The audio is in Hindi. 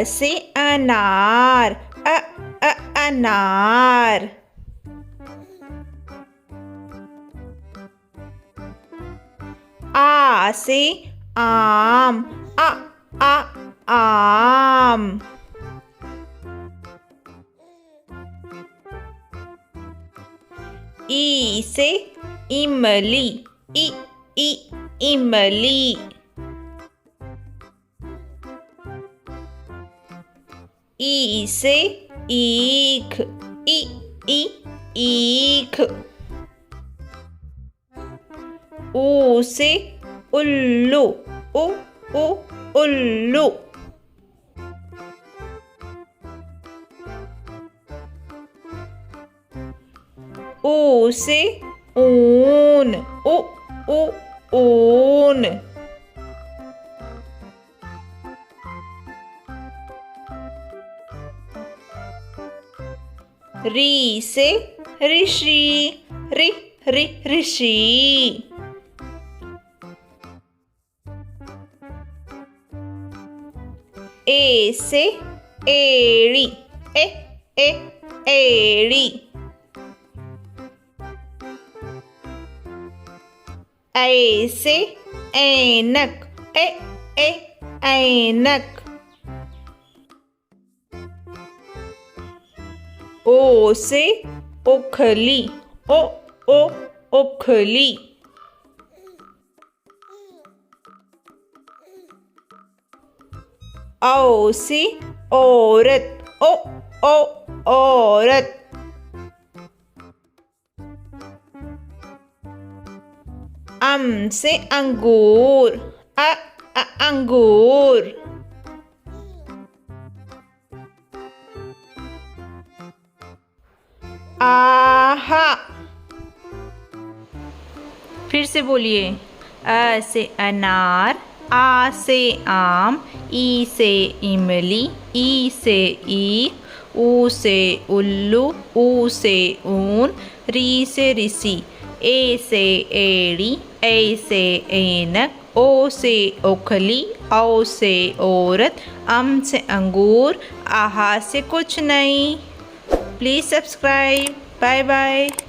से अनार, अनार। आ से आम, आम। ई से इमली, इमली। ई से ईख, ईख। ऊ से उल्लू, उल्लू। ऊ से ऊन, ऊन। री से ऋषि, ऋषि। ए से एड़ी, एड़ी। ऐ से ऐनक, ऐनक। ओ से ओखली, ओखली। औ से औरत, औरत। अम से अंगूर, अंगूर। आहा। फिर से बोलिए। अ से अनार, आ से आम, ई से इमली, ई से ईख, ऊ से उल्लू, ऊ से ऊन, री से ऋषि, ए से एड़ी, ऐ से ऐनक, ओ से ओखली, औ से औरत, अम से अंगूर, आहा से कुछ नहीं। Please subscribe. Bye bye.